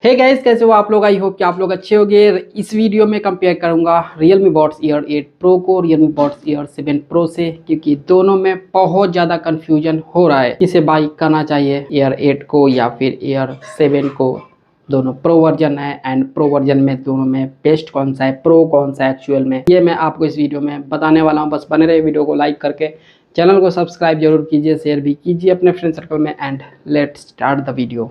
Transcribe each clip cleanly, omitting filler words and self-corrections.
Hey guys, कैसे हो आप लोग। आई होप कि आप लोग अच्छे होंगे। इस वीडियो में कंपेयर करूंगा Realme Buds Air 8 Pro को Realme Buds Air 7 Pro से, क्योंकि दोनों में बहुत ज़्यादा कंफ्यूजन हो रहा है किसे बाई करना चाहिए, Air 8 को या फिर Air 7 को। दोनों प्रो वर्जन है एंड प्रो वर्जन में दोनों में बेस्ट कौन सा है, प्रो कौन सा है एक्चुअल में, ये मैं आपको इस वीडियो में बताने वाला हूँ। बस बने रहे वीडियो को लाइक करके, चैनल को सब्सक्राइब जरूर कीजिए, शेयर भी कीजिए अपने फ्रेंड सर्कल में। And let start the video.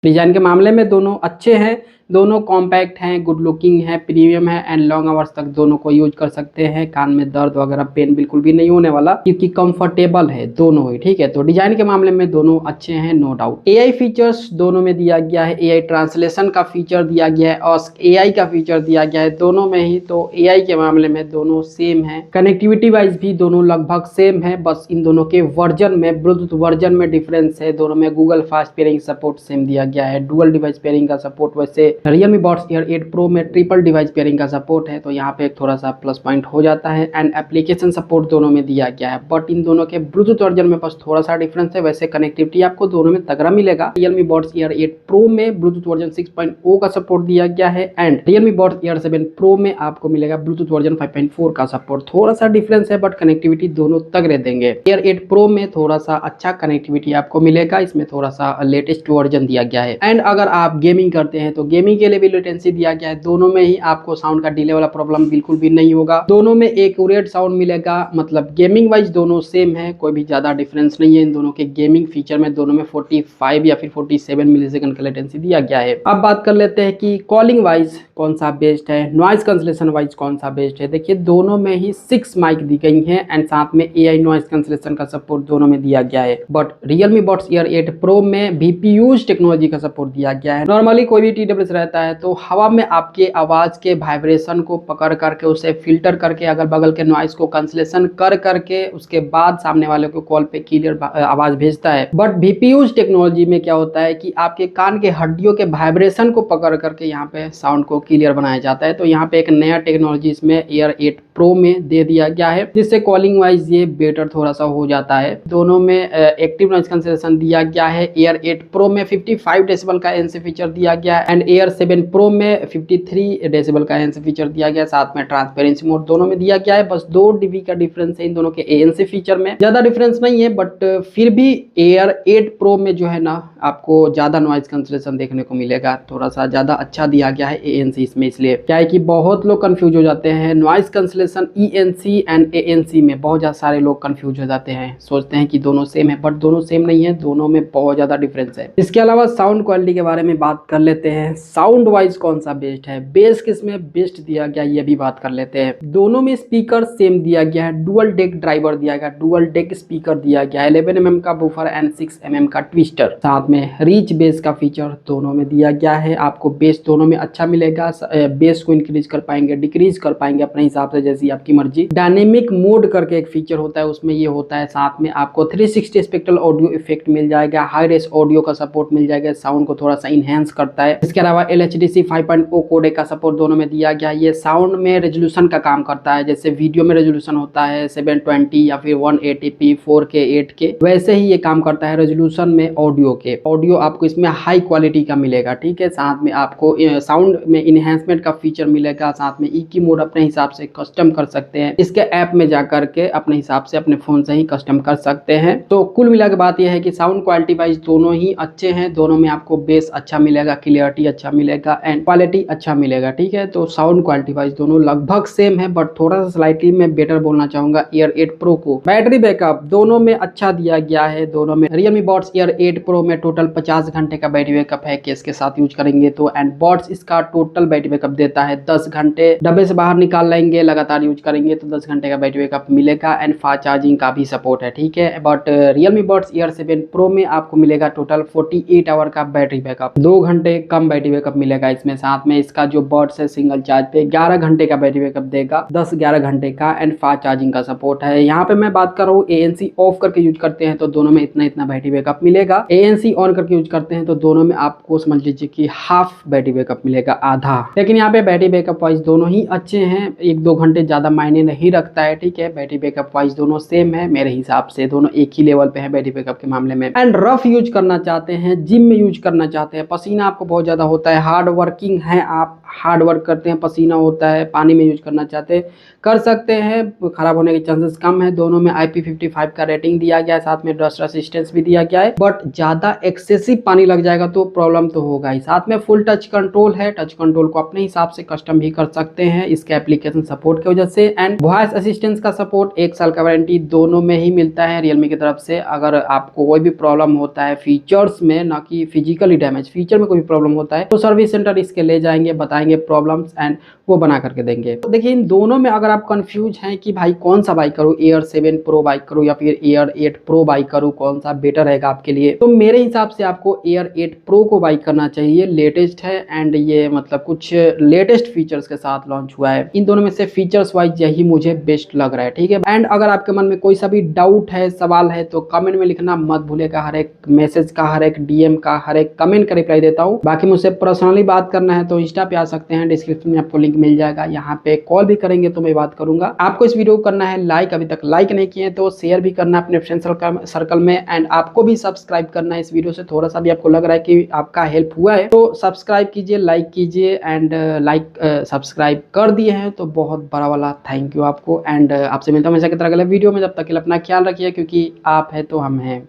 Design के मामले में दोनों अच्छे हैं, दोनों कॉम्पैक्ट हैं, गुड लुकिंग है, प्रीमियम है एंड लॉन्ग आवर्स तक दोनों को यूज कर सकते हैं। कान में दर्द वगैरह पेन बिल्कुल भी नहीं होने वाला, क्योंकि कंफर्टेबल है दोनों ही। ठीक है, तो डिजाइन के मामले में दोनों अच्छे हैं, नो डाउट। एआई फीचर्स दोनों में दिया गया है, एआई ट्रांसलेशन का फीचर दिया गया है और एआई का फीचर दिया गया है दोनों में ही। तो एआई के मामले में दोनों सेम है, कनेक्टिविटी वाइज भी दोनों लगभग सेम है। बस इन दोनों के वर्जन में, ब्लूटूथ वर्जन में डिफरेंस है। दोनों में Google fast pairing support same दिया गया है, डुअल डिवाइस पेयरिंग का सपोर्ट। वैसे Realme Buds Air 8 Pro में ट्रिपल डिवाइस पेयरिंग का सपोर्ट है, तो यहाँ पे थोड़ा सा प्लस पॉइंट हो जाता है। एंड एप्लीकेशन सपोर्ट दोनों में दिया गया है, बट इन दोनों के ब्लूटूथ वर्जन में बस थोड़ा सा डिफरेंस है। वैसे कनेक्टिविटी आपको दोनों में तगड़ा मिलेगा। Realme Buds Air 8 Pro में ब्लूटूथ वर्जन 6.0 का सपोर्ट दिया गया है and Realme Buds Air 7 Pro में आपको मिलेगा ब्लूटूथ वर्जन 5.4 का सपोर्ट। थोड़ा सा डिफरेंस है, बट कनेक्टिविटी दोनों तगड़े देंगे। Air 8 Pro में थोड़ा सा अच्छा कनेक्टिविटी आपको मिलेगा, इसमें थोड़ा सा लेटेस्ट वर्जन दिया गया है। एंड अगर आप गेमिंग करते हैं तो गेमिंग के लिए भी लेटेंसी दिया गया है। दोनों में ही आपको साउंड का डिले वाला प्रॉब्लम बिल्कुल भी नहीं होगा, दोनों में एक्यूरेट साउंड मिलेगा। मतलब गेमिंग वाइज दोनों सेम है, कोई भी ज्यादा डिफरेंस नहीं है इन दोनों के गेमिंग फीचर में। दोनों में 45 या फिर 47 मिलीसेकंड का लेटेंसी दिया गया है। अब बात कर लेते हैं कि कॉलिंग वाइज कौन सा बेस्ट है, नॉइज कैंसलेशन वाइज कौन सा बेस्ट है। देखिए, दोनों में ही 6 माइक दी गई है एंड साथ में एआई नॉइज कैंसलेशन का सपोर्ट दोनों में दिया गया है। But Realme Buds Air 8 Pro में VPUs टेक्नोलॉजी का सपोर्ट दिया गया है। नॉर्मली कोई भी TWS रहता है तो हवा में आपके आवाज के वाइब्रेशन को पकड़ करके उसे फिल्टर करके अगल बगल के नॉइस को कैंसलेशन कर करके उसके बाद सामने वाले को कॉल पे क्लियर आवाज भेजता है। बट VPUs टेक्नोलॉजी में क्या होता है कि आपके कान के हड्डियों के वाइब्रेशन को पकड़ करके यहाँ पे साउंड को क्लियर बनाया जाता है। तो यहाँ पे एक नया टेक्नोलॉजी इसमें Air 8 Pro में दे दिया गया है, जिससे कॉलिंग वाइज ये बेटर थोड़ा सा हो जाता है। दोनों में एक्टिव नॉइज कैंसलेशन दिया गया है। Air 8 Pro में 55 डेसिबल का ANC फीचर दिया गया है एंड Air 7 Pro में 53 डेसिबल का ANC फीचर दिया गया है। साथ में ट्रांसपेरेंसी मोड दोनों में दिया गया है। बस 2 dB का डिफरेंस है इन दोनों के ANC फीचर में, ज्यादा डिफरेंस नहीं है। बट फिर भी Air 8 Pro में जो है ना, आपको ज्यादा नॉइज कैंसलेशन देखने को मिलेगा, थोड़ा सा ज्यादा अच्छा दिया गया है ANC इसमें। इसलिए क्या है कि बहुत लोग कंफ्यूज हो जाते हैं noise cancellation ENC and ANC में। बहुत ज्यादा सारे लोग कंफ्यूज हो जाते हैं, सोचते हैं कि दोनों सेम है, बट दोनों सेम नहीं है, दोनों में बहुत ज्यादा डिफरेंस है। इसके अलावा साउंड क्वालिटी के बारे में बात कर लेते हैं। साउंड वाइज कौन सा बेस्ट है, बेस किसमें बेस्ट दिया गया, ये भी बात कर लेते हैं। दोनों में स्पीकर सेम दिया गया है, डुअल डेक ड्राइवर दिया गया, डुअल डेक स्पीकर दिया गया, 11 mm का बूफर एंड 6 mm का ट्विस्टर। साथ में रीच बेस का फीचर दोनों में दिया गया है। आपको बेस दोनों में अच्छा मिलेगा, बेस को इंक्रीज कर पाएंगे, डिक्रीज कर पाएंगे अपने हिसाब से, जैसी आपकी मर्जी। डायनेमिक मोड करके एक फीचर होता है, उसमें ये होता है। साथ में आपको 360 स्पेक्ट्रल ऑडियो इफेक्ट मिल जाएगा, हाई रेस ऑडियो का सपोर्ट मिल जाएगा, साउंड को थोड़ा सा इनहेंस करता है। इसके अलावा LHDC 5.0 कोडेक का सपोर्ट दोनों में दिया गया है। ये साउंड में रेजोल्यूशन का काम करता है, जैसे वीडियो में रेजोल्यूशन होता है 720 या फिर 180p 4K 8K, वैसे ही ये काम करता है रेजोल्यूशन में ऑडियो के। ऑडियो आपको इसमें हाई क्वालिटी का मिलेगा, ठीक है। साथ में आपको साउंड में इनहेंसमेंट का फीचर मिलेगा। साथ में EQ मोड अपने हिसाब से कस्टम कर सकते हैं, इसके ऐप में जाकर के अपने हिसाब से अपने फोन से ही कस्टम कर सकते हैं। तो कुल मिला के बात यह है कि साउंड क्वालिटी वाइज दोनों ही अच्छे हैं। दोनों में आपको बेस अच्छा मिलेगा, क्लियरिटी अच्छा मिलेगा एंड क्वालिटी अच्छा मिलेगा, ठीक है। तो साउंड क्वालिटी वाइज दोनों लगभग सेम है, बट थोड़ा सा स्लाइटली मैं बेटर बोलना चाहूंगा Air 8 Pro को। बैटरी बैकअप दोनों में अच्छा दिया गया है। दोनों में Realme Buds Air 8 Pro में टोटल 50 घंटे का बैटरी बैकअप है केस के साथ यूज करेंगे तो, एंड Buds इसका टोटल बैटरी बैकअप देता है 10 घंटे। डब्बे से बाहर निकाल लेंगे, लगातार यूज करेंगे तो 10 घंटे का बैटरी बैकअप मिलेगा एंड फास्ट चार्जिंग का भी सपोर्ट है, ठीक है। But Realme Buds Air 7 Pro में आपको मिलेगा टोटल 48 आवर का बैटरी बैकअप, 2 घंटे कम बैटरी बैकअप मिलेगा इसमें। साथ में इसका जो बड्स है सिंगल चार्ज पे 11 घंटे का बैटरी बैकअप देगा, 10-11 घंटे का एंड फास्ट चार्जिंग का सपोर्ट है। यहाँ पे मैं बात कर रहा हूँ ANC ऑफ करके यूज करते हैं तो दोनों में इतना बैटरी बैकअप मिलेगा। ANC ऑन करके यूज करते हैं तो दोनों में आपको समझ लीजिए कि हाफ बैटरी बैकअप मिलेगा, आधा। लेकिन यहाँ पे बैटरी बैकअप वाइज दोनों ही अच्छे हैं, 1-2 घंटे परसेंटेज ज़्यादा मायने नहीं रखता है, ठीक है। बैटरी बैकअप वाइज दोनों सेम है, मेरे हिसाब से दोनों एक ही लेवल पे है बैटरी बैकअप के मामले में। एंड रफ यूज करना चाहते हैं, जिम में यूज करना चाहते हैं, पसीना आपको बहुत ज़्यादा होता है, हार्ड वर्किंग है, आप हार्ड वर्क करते हैं, पसीना होता है, पानी में यूज करना चाहते हैं, कर सकते हैं, खराब होने के चांसेस कम है। दोनों में IP55 का रेटिंग दिया गया है, साथ में डस्ट रेसिस्टेंस भी दिया गया है। बट ज़्यादा एक्सेसिव पानी लग जाएगा तो प्रॉब्लम तो होगा ही। साथ में फुल टच कंट्रोल है, टच कंट्रोल को अपने हिसाब से कस्टम भी कर सकते हैं इसके एप्लीकेशन सपोर्ट की वजह से। एंड वॉइस असिस्टेंस का सपोर्ट 1 साल का वारंटी दोनों में ही मिलता है रियलमी की तरफ से। अगर आपको कोई भी प्रॉब्लम होता है फीचर्स में, ना कि फिजिकली डैमेज, फीचर में कोई भी प्रॉब्लम होता है तो सर्विस सेंटर इसके ले जाएंगे, बताएंगे प्रॉब्लम्स एंड वो बना करके देंगे। तो देखिए इन दोनों में अगर आप कंफ्यूज हैं कि भाई कौन सा बाई करूँ, Air 7 Pro बाई करूँ या फिर Air 8 Pro बाई करूँ, कौन सा बेटर रहेगा आपके लिए, तो मेरे हिसाब से आपको Air 8 Pro को बाई करना चाहिए। लेटेस्ट है एंड ये मतलब कुछ लेटेस्ट फीचर्स के साथ लॉन्च हुआ है। इन दोनों में से फीचर्स वाइज यही मुझे बेस्ट लग रहा है, ठीक है। एंड अगर आपके मन में कोई सा भी डाउट है, सवाल है, तो कमेंट में लिखना मत भूलेगा। हर एक मैसेज का, हर एक DM का, हर एक कमेंट का रिप्लाई देता हूँ। बाकी मुझसे पर्सनली बात करना है तो इंस्टा पे आ सकते हैं, डिस्क्रिप्शन में आपको लिंक मिल जाएगा। यहाँ पे कॉल भी करेंगे तो मैं बात करूंगा। आपको इस वीडियो को करना है लाइक, अभी तक लाइक नहीं किए तो शेयर भी करना अपने फ्रेंड सर्कल में। एंड आपको भी सब्सक्राइब करना है। इस वीडियो से थोड़ा सा भी आपको लग रहा है कि आपका हेल्प हुआ है तो सब्सक्राइब कीजिए, लाइक कीजिए। एंड लाइक सब्सक्राइब कर दिए हैं तो बहुत बड़ा वाला थैंक यू आपको। एंड आपसे मिलता हूँ हमेशा की तरह अगले वीडियो में। जब तक के लिए अपना ख्याल रखिए, क्योंकि आप है तो हम हैं।